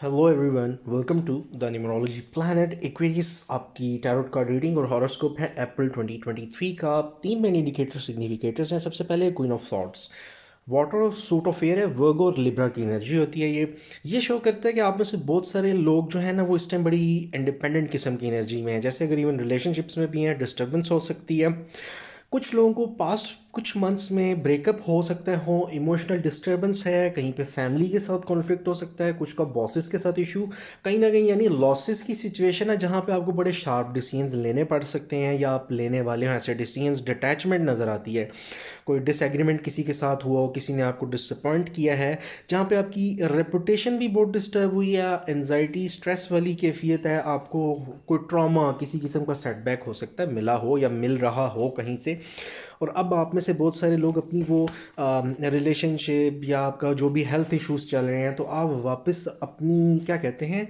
Hello everyone, welcome to the numerology planet Aquarius. आपकी tarot card reading और horoscope है अप्रैल 2023 का। तीन मेन इंडिकेटर्स सिग्निफिकेटर्स हैं। सबसे पहले क्वीन ऑफ सॉर्ड्स, वाटर और सूट ऑफ एयर है, वर्गो और लिब्रा की एनर्जी होती है। ये शो करता है कि आप में से बहुत सारे लोग जो है ना वो इस टाइम बड़ी इंडिपेंडेंट किस्म की एनर्जी में है। जैसे अगर इवन रिलेशनशिप्स में भी हैं, डिस्टर्बेंस हो सकती है। कुछ लोगों को पास्ट कुछ मंथ्स में ब्रेकअप हो सकता है, हो इमोशनल डिस्टर्बेंस है, कहीं पे फैमिली के साथ कॉन्फ्लिक्ट हो सकता है, कुछ का बॉसेस के साथ इशू, कहीं ना कहीं यानी लॉसेस की सिचुएशन है जहाँ पे आपको बड़े शार्प डिसीजंस लेने पड़ सकते हैं या आप लेने वाले हो ऐसे डिसीजंस। डिटैचमेंट नज़र आती है, कोई डिसएग्रीमेंट किसी के साथ हुआ हो, किसी ने आपको डिसअपॉइंट किया है, जहाँ पे आपकी रेपुटेशन भी बहुत डिस्टर्ब हुई है, एनजाइटी स्ट्रेस वाली कैफियत है, आपको कोई ट्रॉमा किसी किस्म का सेटबैक हो सकता है, मिला हो या मिल रहा हो कहीं से। और अब आप में से बहुत सारे लोग अपनी वो रिलेशनशिप या आपका जो भी हेल्थ इश्यूज चल रहे हैं, तो आप वापस अपनी क्या कहते हैं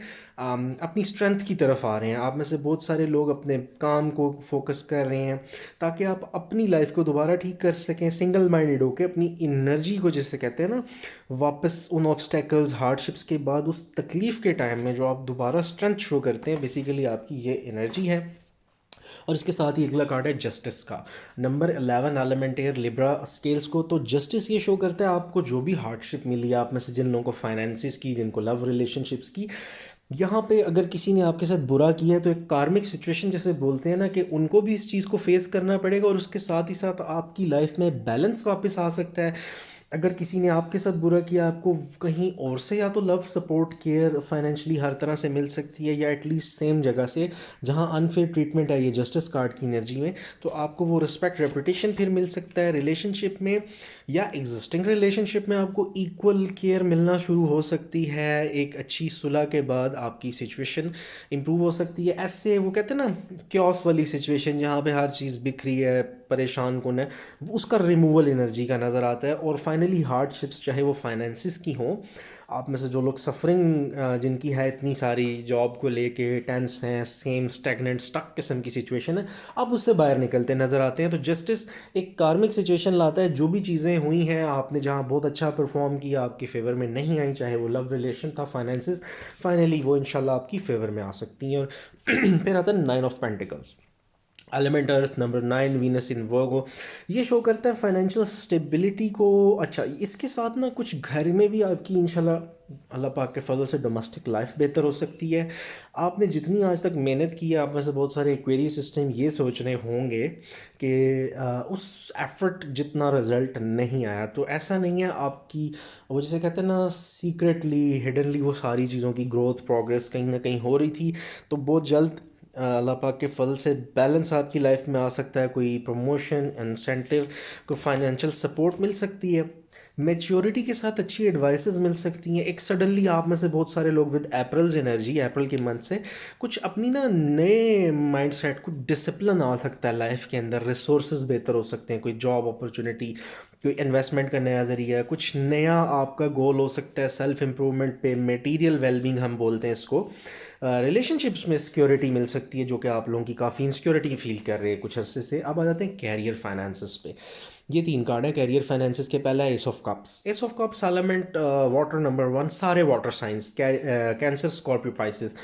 अपनी स्ट्रेंथ की तरफ आ रहे हैं। आप में से बहुत सारे लोग अपने काम को फोकस कर रहे हैं ताकि आप अपनी लाइफ को दोबारा ठीक कर सकें, सिंगल माइंडेड होकर अपनी एनर्जी को, जिसे कहते हैं ना, वापस उन ऑब्स्टेकल्स हार्डशिप्स के बाद उस तकलीफ़ के टाइम में जो आप दोबारा स्ट्रेंथ शो करते हैं, बेसिकली आपकी ये एनर्जी है। और इसके साथ ही अगला कार्ड है जस्टिस का, नंबर 11 एलिमेंटेयर लिब्रा स्केल्स को। तो जस्टिस ये शो करता है आपको जो भी हार्डशिप मिली है, आप में से जिन लोगों को फाइनेंसिस की, जिनको लव रिलेशनशिप्स की, यहाँ पे अगर किसी ने आपके साथ बुरा किया है तो एक कार्मिक सिचुएशन जैसे बोलते हैं ना, कि उनको भी इस चीज़ को फेस करना पड़ेगा और उसके साथ ही साथ आपकी लाइफ में बैलेंस वापस आ सकता है। अगर किसी ने आपके साथ बुरा किया, आपको कहीं और से या तो लव सपोर्ट केयर फाइनेंशियली हर तरह से मिल सकती है, या एटलीस्ट सेम जगह से जहां अनफेयर ट्रीटमेंट है ये जस्टिस कार्ड की एनर्जी में, तो आपको वो रिस्पेक्ट रेपुटेशन फिर मिल सकता है। रिलेशनशिप में या एग्जिस्टिंग रिलेशनशिप में आपको इक्वल केयर मिलना शुरू हो सकती है। एक अच्छी सुलह के बाद आपकी सिचुएशन इंप्रूव हो सकती है। ऐसे वो कहते हैं ना, क्योस वाली सिचुएशन जहाँ पे हर चीज़ बिखरी है, परेशान कौन है, उसका रिमूवल एनर्जी का नज़र आता है। और फाइनली हार्डशिप्स, चाहे वो फाइनेंसिस की हों, आप में से जो लोग सफरिंग जिनकी है इतनी सारी, जॉब को लेके टेंस हैं, सेम स्टैगनेंट स्टक किस्म की सिचुएशन है, अब उससे बाहर निकलते नज़र आते हैं। तो जस्टिस एक कार्मिक सिचुएशन लाता है। जो भी चीज़ें हुई हैं, आपने जहाँ बहुत अच्छा परफॉर्म किया, आपकी फेवर में नहीं आई, चाहे वो लव रिलेशन था, फाइनेंसिस, फाइनली वो इंशाल्लाह आपकी फेवर में आ सकती हैं। और फिर आता है 9 of pentacles, element earth, number 9 Venus in Virgo. ये शो करता है फाइनेंशियल स्टेबिलिटी को। अच्छा, इसके साथ ना कुछ घर में भी आपकी इंशाल्लाह अल्लाह पाक के फजल से डोमेस्टिक लाइफ बेहतर हो सकती है। आपने जितनी आज तक मेहनत की है, आप में से बहुत सारे एक्वेरियस सिस्टम ये सोच रहे होंगे कि उस एफर्ट जितना रिजल्ट नहीं आया। तो ऐसा नहीं है। आपकी वो जिसे कहते हैं ना, सीक्रेटली हिडनली वो सारी चीज़ों की ग्रोथ प्रोग्रेस कहीं ना कहीं हो रही थी। तो बहुत जल्द अल्लाह पाक के फल से बैलेंस आपकी लाइफ में आ सकता है। कोई प्रमोशन, इंसेंटिव, कोई फाइनेंशियल सपोर्ट मिल सकती है। मेच्योरिटी के साथ अच्छी एडवाइसेस मिल सकती हैं। एक सडनली आप में से बहुत सारे लोग विद अप्रैल्स एनर्जी, अप्रैल के मंथ से कुछ अपनी ना नए माइंडसेट, कुछ डिसिप्लिन आ सकता है लाइफ के अंदर, रिसोर्सेज बेहतर हो सकते हैं, कोई जॉब अपॉर्चुनिटी, कोई इन्वेस्टमेंट का नया ज़रिया, कुछ नया आपका गोल हो सकता है सेल्फ इम्प्रूवमेंट पे, मटेरियल वेलबींग हम बोलते हैं इसको। रिलेशनशिप्स में सिक्योरिटी मिल सकती है, जो कि आप लोगों की काफ़ी इनसिक्योरिटी फील कर रहे हैं कुछ अरसे से। अब आ जाते हैं कैरियर फाइनेंसिस पे। ये तीन कार्ड है कैरियर फाइनेंसिस के। पहला है S of cups. S of cups element water, number 1 सारे water science, cancer, Scorpio, Pisces.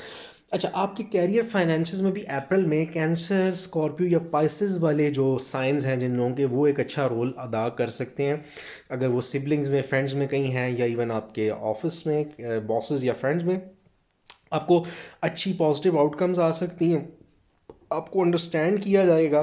अच्छा, आपके कैरियर फाइनेंसिस में भी अप्रैल में कैंसर, स्कॉर्पियो या पाइसेस वाले जो साइंस हैं जिन लोगों के, वो एक अच्छा रोल अदा कर सकते हैं। अगर वो सिबलिंग्स में, फ्रेंड्स में कहीं हैं, या इवन आपके ऑफिस में बॉसेस या फ्रेंड्स में, आपको अच्छी पॉजिटिव आउटकम्स आ सकती हैं। आपको अंडरस्टैंड किया जाएगा,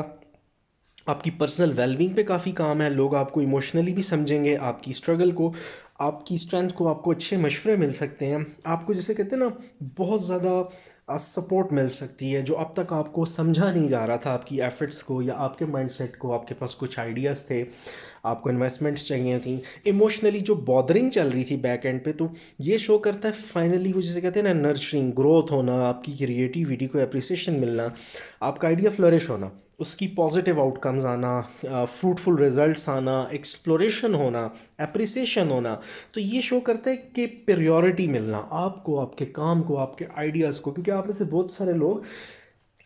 आपकी पर्सनल वेलबींग पे काफ़ी काम है, लोग आपको इमोशनली भी समझेंगे, आपकी स्ट्रगल को, आपकी स्ट्रेंथ को, आपको अच्छे मशवरे मिल सकते हैं। आपको जिसे कहते हैं ना, बहुत ज़्यादा सपोर्ट मिल सकती है जो अब तक आपको समझा नहीं जा रहा था, आपकी एफर्ट्स को या आपके माइंडसेट को। आपके पास कुछ आइडियाज़ थे, आपको इन्वेस्टमेंट्स चाहिए थी, इमोशनली जो बॉदरिंग चल रही थी बैक एंड पे, तो ये शो करता है फाइनली वो जिसे कहते हैं ना, नर्चरिंग ग्रोथ होना, आपकी क्रिएटिविटी को अप्रिसिएशन मिलना, आपका आइडिया फ्लरिश होना, उसकी पॉजिटिव आउटकम्स आना, फ्रूटफुल रिजल्ट्स आना, एक्सप्लोरेशन होना, अप्रिसिएशन होना। तो ये शो करता है कि प्रायोरिटी मिलना आपको, आपके काम को, आपके आइडियाज़ को। क्योंकि आप में से बहुत सारे लोग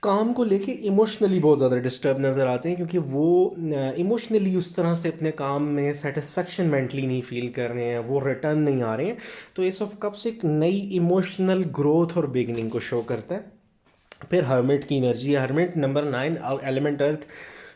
काम को लेके इमोशनली बहुत ज़्यादा डिस्टर्ब नज़र आते हैं, क्योंकि वो इमोशनली उस तरह से अपने काम में सेटिस्फेक्शन मेंटली नहीं फील कर रहे हैं, वो रिटर्न नहीं आ रहे हैं। तो एस ऑफ कप्स एक नई इमोशनल ग्रोथ और बिगनिंग को शो करता है। फिर हर्मिट की एनर्जी है, हर्मिट नंबर 9 और एलिमेंट अर्थ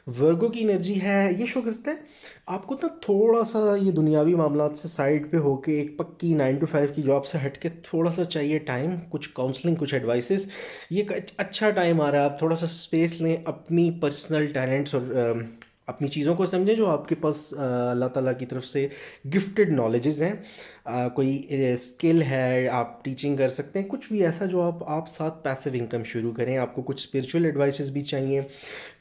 वर्गो की एनर्जी है। ये शो करता है आपको ना थोड़ा सा ये दुनियावी मामलात से साइड पे होके एक पक्की 9 to 5 की जॉब से हट के थोड़ा सा चाहिए टाइम, कुछ काउंसलिंग, कुछ एडवाइसेस। ये एक अच्छा टाइम आ रहा है, आप थोड़ा सा स्पेस लें, अपनी पर्सनल टैलेंट्स और अपनी चीज़ों को समझें जो आपके पास अल्लाह ताला की तरफ से गिफ्टेड नॉलेजेस हैं। कोई स्किल है, आप टीचिंग कर सकते हैं, कुछ भी ऐसा जो आप साथ पैसिव इनकम शुरू करें। आपको कुछ स्पिरिचुअल एडवाइसेस भी चाहिए,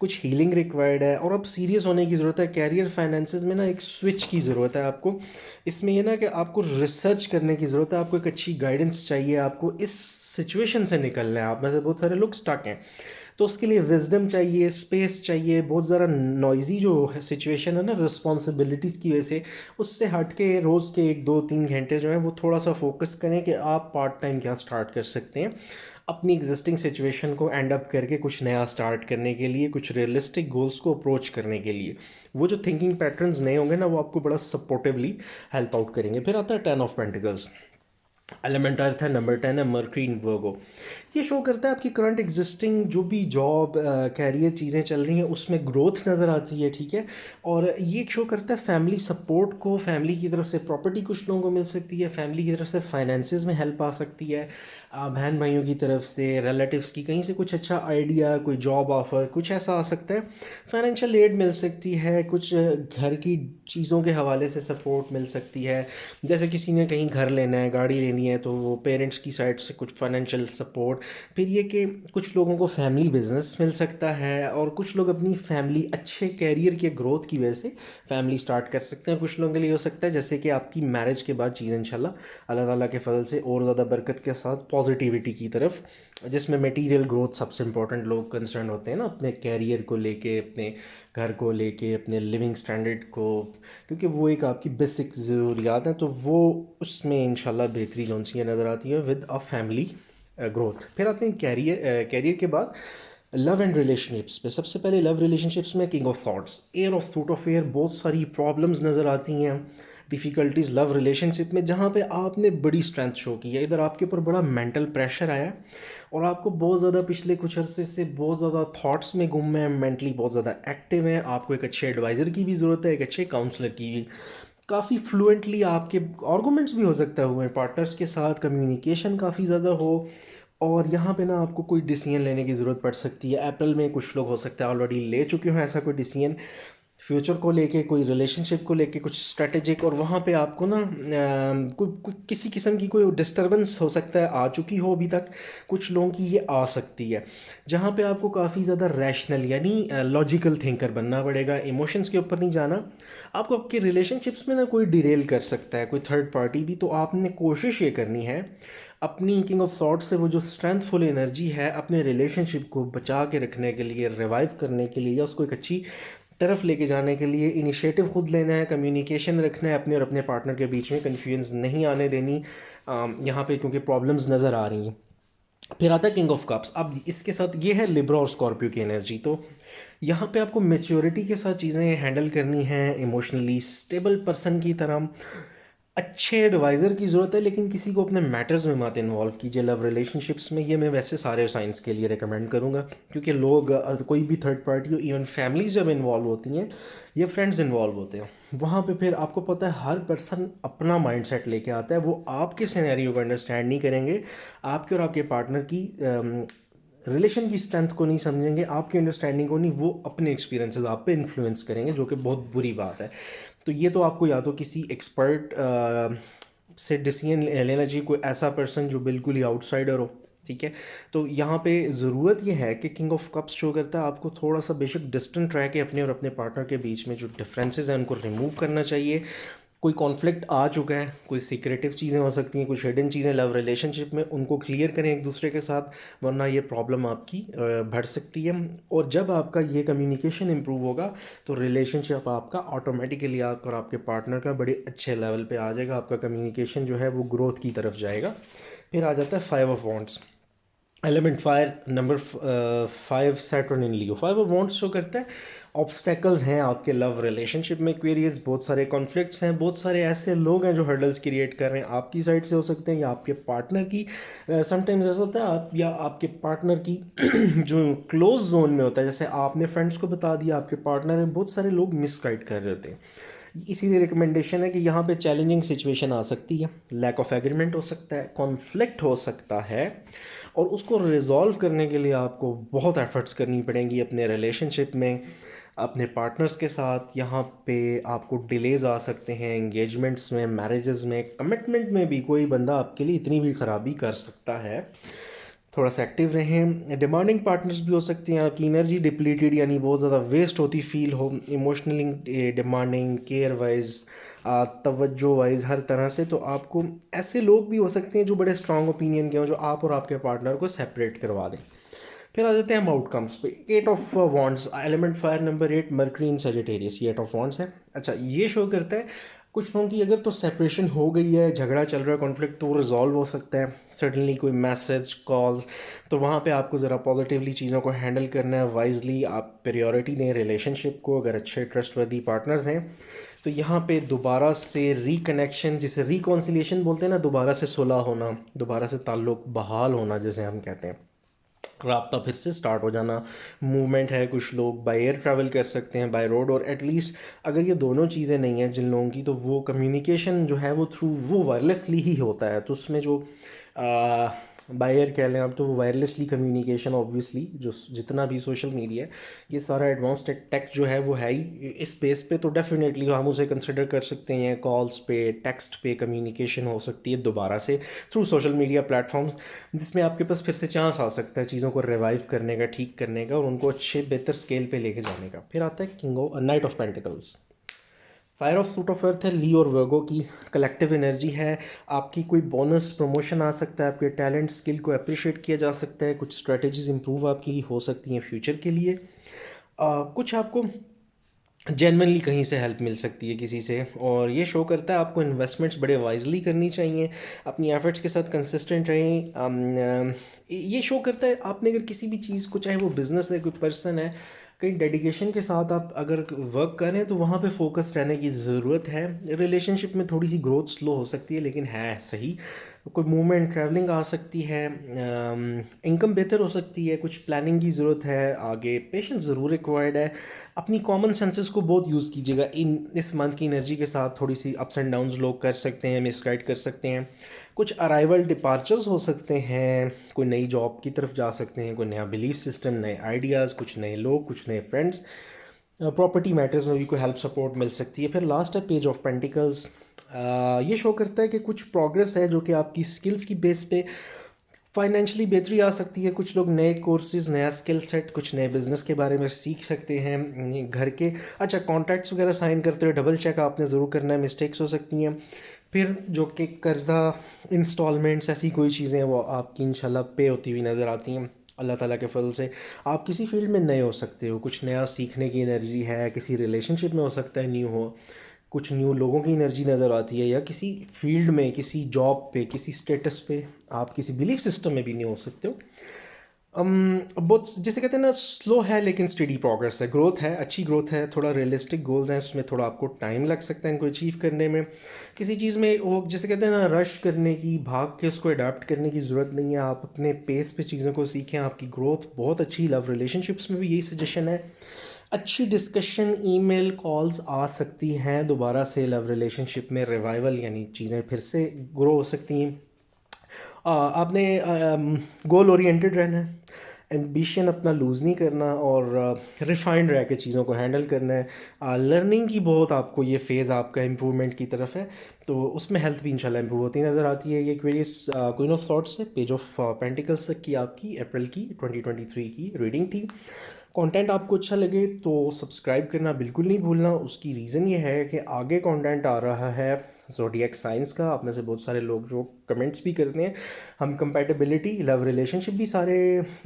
कुछ हीलिंग रिक्वायर्ड है, और अब सीरियस होने की ज़रूरत है। कैरियर फाइनेंसेस में ना एक स्विच की ज़रूरत है आपको। इसमें ये ना कि आपको रिसर्च करने की ज़रूरत है, आपको एक अच्छी गाइडेंस चाहिए, आपको इस सिचुएशन से निकलना है। आप में से बहुत सारे लोग स्टक हैं, तो उसके लिए विजडम चाहिए, स्पेस चाहिए। बहुत ज़्यादा नॉइजी जो है सिचुएशन है ना रिस्पॉन्सिबिलिटीज़ की वजह से, उससे हट के रोज़ के 1 2 3 घंटे जो है वो थोड़ा सा फोकस करें कि आप पार्ट टाइम क्या स्टार्ट कर सकते हैं अपनी एग्जिस्टिंग सिचुएशन को एंड अप करके कुछ नया स्टार्ट करने के लिए, कुछ रियलिस्टिक गोल्स को अप्रोच करने के लिए। वो जो थिंकिंग पैटर्न्स नए होंगे ना, वो आपको बड़ा सपोर्टिवली हेल्प आउट करेंगे। फिर आता है 10 of Pentacles। एलिमेंट अर्थ है, नंबर 10 है, मर्करी इन वर्गो। ये शो करता है आपकी करंट एग्जिस्टिंग जो भी जॉब कैरियर चीज़ें चल रही हैं उसमें ग्रोथ नज़र आती है, ठीक है। और ये शो करता है फैमिली सपोर्ट को, फैमिली की तरफ से प्रॉपर्टी कुछ लोगों को मिल सकती है, फैमिली की तरफ से फाइनेंसिस में हेल्प आ सकती है, बहन भाइयों की तरफ से, रिलेटिव्स की कहीं से कुछ अच्छा आइडिया, कोई जॉब ऑफर, कुछ ऐसा आ सकता है। फाइनेंशियल एड मिल सकती है, कुछ घर की चीज़ों के हवाले से सपोर्ट मिल सकती है। जैसे किसी ने कहीं घर लेना है, गाड़ी लेनी है, तो वो पेरेंट्स की साइड से कुछ फाइनेंशियल सपोर्ट। फिर ये कि कुछ लोगों को फैमिली बिजनेस मिल सकता है, और कुछ लोग अपनी फैमिली अच्छे कैरियर के ग्रोथ की वजह से फैमिली स्टार्ट कर सकते हैं। कुछ लोगों के लिए हो सकता है जैसे कि आपकी मैरिज के बाद चीज़ इंशाल्लाह अल्लाह ताला के फजल से और ज़्यादा बरकत के साथ पॉजिटिविटी की तरफ, जिसमें मटेरियल ग्रोथ सबसे इंपॉर्टेंट लोग कंसर्न होते हैं ना अपने कैरियर को लेके, अपने घर को लेके, अपने लिविंग स्टैंडर्ड को, क्योंकि वो एक आपकी बेसिक ज़रूरियात हैं। तो वो उसमें इंशाल्लाह बेहतरी कौन सी नज़र आती है विद अ फैमिली ग्रोथ। फिर आते हैं कैरियर के बाद लव एंड रिलेशनशिप्स पे। सबसे पहले लव रिलेशनशिप्स में king of thoughts, air of thought of air. बहुत सारी प्रॉब्लम्स नज़र आती हैं, डिफ़िकल्टीज़ लव रिलेशनशिप में, जहाँ पे आपने बड़ी स्ट्रेंथ शो की है। इधर आपके ऊपर बड़ा मेंटल प्रेशर आया है, और आपको बहुत ज़्यादा पिछले कुछ अरसे से बहुत ज़्यादा थॉट्स में गुम है, मेंटली बहुत ज़्यादा एक्टिव है। आपको एक अच्छे एडवाइज़र की भी ज़रूरत है, एक अच्छे काउंसलर की भी। काफ़ी फ्लुएंटली आपके आर्गूमेंट्स भी हो सकता है हुए पार्टनर्स के साथ, कम्युनिकेशन काफ़ी ज़्यादा हो। और यहाँ पे ना आपको कोई डिसीजन लेने की ज़रूरत पड़ सकती है। अप्रैल में कुछ लोग हो सकता है ऑलरेडी ले चुके हों ऐसा कोई डिसीजन, फ्यूचर को लेके, कोई रिलेशनशिप को लेके कुछ स्ट्रेटेजिक। और वहाँ पे आपको ना कोई किसी किस्म की कोई डिस्टरबेंस हो सकता है, आ चुकी हो अभी तक, कुछ लोगों की ये आ सकती है, जहाँ पे आपको काफ़ी ज़्यादा रैशनल यानी लॉजिकल थिंकर बनना पड़ेगा, इमोशंस के ऊपर नहीं जाना। आपको आपके रिलेशनशिप्स में ना कोई डिरेल कर सकता है, कोई थर्ड पार्टी भी। तो आपने कोशिश ये करनी है अपनी किंग ऑफ थॉट से वो जो स्ट्रेंथफुल एनर्जी है अपने रिलेशनशिप को बचा के रखने के लिए, रिवाइव करने के लिए, या उसको एक अच्छी तरफ लेके जाने के लिए इनिशिएटिव खुद लेना है, कम्युनिकेशन रखना है अपने और अपने पार्टनर के बीच में, कन्फ्यूजन नहीं आने देनी यहाँ पे, क्योंकि प्रॉब्लम्स नज़र आ रही हैं। फिर आता है किंग ऑफ कप्स। अब इसके साथ ये है लिब्रा और स्कॉर्पियो की एनर्जी। तो यहाँ पे आपको मेच्योरिटी के साथ चीज़ें हैंडल करनी है, इमोशनली स्टेबल पर्सन की तरह। अच्छे एडवाइज़र की ज़रूरत है, लेकिन किसी को अपने मैटर्स में मत इन्वॉल्व कीजिए लव रिलेशनशिप्स में। ये मैं वैसे सारे साइंस के लिए रिकमेंड करूँगा, क्योंकि लोग कोई भी थर्ड पार्टी हो, इवन फैमिलीज जब इन्वॉल्व होती हैं या फ्रेंड्स इन्वॉल्व होते हैं, वहाँ पे फिर आपको पता है हर पर्सन अपना माइंडसेट लेके आता है। वो आपके सिनेरियो को अंडरस्टैंड नहीं करेंगे, आपके और आपके पार्टनर की रिलेशन की स्ट्रेंथ को नहीं समझेंगे, आपकी अंडरस्टैंडिंग को नहीं, वो अपने एक्सपीरियंसेस आप पे इन्फ्लुएंस करेंगे, जो कि बहुत बुरी बात है। तो ये तो आपको या तो किसी एक्सपर्ट से डिसीजन लेना चाहिए, कोई ऐसा पर्सन जो बिल्कुल ही आउटसाइडर हो, ठीक है। तो यहाँ पे ज़रूरत यह है कि किंग ऑफ कप्स शो करता है आपको थोड़ा सा बेशक डिस्टेंट रह के अपने और अपने पार्टनर के बीच में जो डिफरेंसेस हैं उनको रिमूव करना चाहिए। कोई कॉन्फ्लिक्ट आ चुका है, कोई सीक्रेटिव चीज़ें हो सकती हैं, कुछ हिडन चीज़ें लव रिलेशनशिप में, उनको क्लियर करें एक दूसरे के साथ, वरना ये प्रॉब्लम आपकी बढ़ सकती है। और जब आपका ये कम्युनिकेशन इंप्रूव होगा तो रिलेशनशिप आपका ऑटोमेटिकली आप और आपके पार्टनर का बड़े अच्छे लेवल पे आ जाएगा, आपका कम्युनिकेशन जो है वो ग्रोथ की तरफ जाएगा। फिर आ जाता है 5 of Wands। Element fire number 5 Saturn in Leo. 5 of wants show करता है ऑब्स्टेकल्स हैं आपके लव रिलेशनशिप में, क्वेरीज, बहुत सारे कॉन्फ्लिक्ट्स हैं, बहुत सारे ऐसे लोग हैं जो हर्डल्स क्रिएट कर रहे हैं, आपकी साइड से हो सकते हैं या आपके पार्टनर की। समटाइम्स ऐसा होता है आप या आपके पार्टनर की जो क्लोज जोन में होता है, जैसे आपने फ्रेंड्स को बता दिया, आपके पार्टनर में बहुत सारे लोग मिसगाइड कर रहे होते हैं। इसीलिए रिकमेंडेशन है कि यहाँ पे चैलेंजिंग सिचुएशन आ सकती है, लैक ऑफ एग्रीमेंट हो सकता है, कॉन्फ्लिक्ट हो सकता है, और उसको रिजॉल्व करने के लिए आपको बहुत एफर्ट्स करनी पड़ेंगी अपने रिलेशनशिप में, अपने पार्टनर्स के साथ। यहाँ पे आपको डिलेज आ सकते हैं एंगेजमेंट्स में, मैरिजेस में, कमिटमेंट में भी कोई बंदा आपके लिए इतनी भी खराबी कर सकता है। थोड़ा सा एक्टिव रहें। डिमांडिंग पार्टनर्स भी हो सकते हैं, आपकी एनर्जी डिप्लीटेड यानी बहुत ज़्यादा वेस्ट होती फील हो, इमोशनली डिमांडिंग, केयर वाइज, तवज्जो वाइज, हर तरह से। तो आपको ऐसे लोग भी हो सकते हैं जो बड़े स्ट्रॉन्ग ओपिनियन के हों, जो आप और आपके पार्टनर को सेपरेट करवा दें। फिर आ जाते हैं हम आउटकम्स पे। 8 of wands, element fire number 8, mercury in Sagittarius, ये 8 ऑफ वॉन्ड्स है। अच्छा, ये शो करता है कुछ लोगों की अगर तो सेपरेशन हो गई है, झगड़ा चल रहा है, कॉन्फ्लिक्ट, तो वो रिजॉल्व हो सकता है सडनली, कोई मैसेज, कॉल्स। तो वहाँ पे आपको ज़रा पॉजिटिवली चीज़ों को हैंडल करना है, वाइजली आप प्रायोरिटी दें रिलेशनशिप को, अगर अच्छे ट्रस्टवर्दी पार्टनर्स हैं। तो यहाँ पे दोबारा से रिकनेक्शन, जिसे रिकॉन्सिलिएशन बोलते हैं ना, दोबारा से सुलह होना, दोबारा से ताल्लुक़ बहाल होना जैसे हम कहते हैं, राब्ता फिर से स्टार्ट हो जाना। मूवमेंट है, कुछ लोग बाय एयर ट्रैवल कर सकते हैं, बाय रोड, और एटलीस्ट अगर ये दोनों चीज़ें नहीं हैं जिन लोगों की, तो वो कम्युनिकेशन जो है वो थ्रू वो वायरलेसली ही होता है। तो उसमें जो बाय एयर कह लें आप, तो वो वायरलेसली कम्युनिकेशन, ऑब्वियसली जो जितना भी सोशल मीडिया है, ये सारा एडवांस टेक जो है वो है ही इस बेस पे। तो डेफिनेटली हम उसे कंसिडर कर सकते हैं, कॉल्स पे, टेक्स्ट पे कम्युनिकेशन हो सकती है दोबारा से थ्रू सोशल मीडिया प्लेटफॉर्म्स, जिसमें आपके पास फिर से चांस आ सकता है चीज़ों को रिवाइव करने का, ठीक करने का, और उनको अच्छे बेहतर स्केल पे लेके जाने का। फिर आता है king of night of pentacles. Fire of suit of earth है, ली और वर्गो की कलेक्टिव एनर्जी है। आपकी कोई बोनस प्रमोशन आ सकता है, आपके टैलेंट स्किल को अप्रिशिएट किया जा सकता है, कुछ स्ट्रेटजीज इंप्रूव आपकी हो सकती हैं फ्यूचर के लिए। कुछ आपको जेनवनली कहीं से हेल्प मिल सकती है किसी से, और ये शो करता है आपको इन्वेस्टमेंट्स बड़े वाइजली करनी चाहिए, अपनी एफर्ट्स के साथ कंसिस्टेंट रहें। ये शो करता है आपने अगर किसी भी चीज़ को, चाहे वो बिज़नेस है, कोई पर्सन है, कहीं डेडिकेशन के साथ आप अगर वर्क करें तो वहाँ पे फोकस रहने की ज़रूरत है। रिलेशनशिप में थोड़ी सी ग्रोथ स्लो हो सकती है, लेकिन है सही। कोई मूवमेंट, ट्रैवलिंग आ सकती है, इनकम बेहतर हो सकती है, कुछ प्लानिंग की ज़रूरत है आगे, पेशेंस ज़रूर रिक्वायर्ड है। अपनी कॉमन सेंसेस को बहुत यूज़ कीजिएगा इन इस मंथ की एनर्जी के साथ। थोड़ी सी अप्स एंड डाउन्स लोग कर सकते हैं, मिसगाइड कर सकते हैं। कुछ अराइवल डिपार्चर्स हो सकते हैं, कोई नई जॉब की तरफ जा सकते हैं, कोई नया बिलीफ सिस्टम, नए आइडियाज़, कुछ नए लोग, कुछ नए फ्रेंड्स। प्रॉपर्टी मैटर्स में भी कोई हेल्प सपोर्ट मिल सकती है। फिर लास्ट है पेज ऑफ पेंटिकल्स। ये शो करता है कि कुछ प्रोग्रेस है जो कि आपकी स्किल्स की बेस पे फाइनेंशियली बेहतरी आ सकती है। कुछ लोग नए कोर्सेज, नया स्किल सेट, कुछ नए बिजनेस के बारे में सीख सकते हैं घर के। अच्छा, कॉन्ट्रैक्ट्स वगैरह साइन करते हुए डबल चेक आपने ज़रूर करना है, मिस्टेक्स हो सकती हैं। फिर जो कि कर्ज़ा, इंस्टॉलमेंट्स, ऐसी कोई चीज़ें हैं वो आपकी इंशाल्लाह पे होती हुई नज़र आती हैं अल्लाह ताला के फजल से। आप किसी फील्ड में नए हो सकते हो, कुछ नया सीखने की एनर्जी है, किसी रिलेशनशिप में हो सकता है न्यू हो, कुछ न्यू लोगों की एनर्जी नज़र आती है, या किसी फील्ड में, किसी जॉब पे, किसी स्टेटस पे, आप किसी बिलीफ सिस्टम में भी नहीं हो सकते हो। बहुत जैसे कहते हैं ना, स्लो है लेकिन स्टेडी प्रोग्रेस है, ग्रोथ है, अच्छी ग्रोथ है। थोड़ा रियलिस्टिक गोल्स हैं, उसमें थोड़ा आपको टाइम लग सकता है इनको अचीव करने में। किसी चीज़ में वो जैसे कहते हैं ना, रश करने की, भाग के उसको अडाप्ट करने की ज़रूरत नहीं है। आप अपने पेस पे चीज़ों को सीखें, आपकी ग्रोथ बहुत अच्छी। लव रिलेशनशिप्स में भी यही सजेशन है। अच्छी डिस्कशन, ईमेल, कॉल्स आ सकती हैं दोबारा से, लव रिलेशनशिप में रिवाइवल यानी चीज़ें फिर से ग्रो हो सकती हैं। आपने गोल ओरिएंटेड रहना है, एम्बिशन अपना लूज़ नहीं करना, और रिफाइंड रह के चीज़ों को हैंडल करना है। लर्निंग की बहुत आपको ये फेज़ आपका इम्प्रूवमेंट की तरफ है, तो उसमें हेल्थ भी इंशाल्लाह इम्प्रूव होती नज़र आती है। ये क्वेरियस क्वीन ऑफ थॉट्स से पेज ऑफ पेंटिकल्स तक की आपकी अप्रैल की 2023 की रीडिंग थी। कंटेंट आपको अच्छा लगे तो सब्सक्राइब करना बिल्कुल नहीं भूलना। उसकी रीज़न ये है कि आगे कंटेंट आ रहा है ज़ोडिएक साइंस का। आप में से बहुत सारे लोग जो कमेंट्स भी करते हैं, हम कंपैटिबिलिटी, लव रिलेशनशिप भी सारे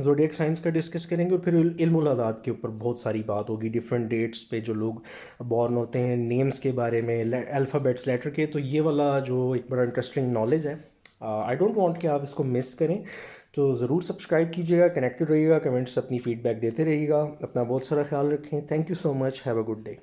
ज़ोडिएक साइंस का डिस्कस करेंगे, और फिर इल्मुल अदाद के ऊपर बहुत सारी बात होगी, डिफरेंट डेट्स पे जो लोग बॉर्न होते हैं, नेम्स के बारे में, अल्फ़ाबेट्स, लेटर के। तो ये वाला जो एक बड़ा इंटरेस्टिंग नॉलेज है, आई डोंट वांट कि आप इसको मिस करें, तो ज़रूर सब्सक्राइब कीजिएगा, कनेक्टेड रहिएगा, कमेंट्स अपनी फ़ीडबैक देते रहिएगा। अपना बहुत सारा ख्याल रखें। Thank you so much. Have a good day.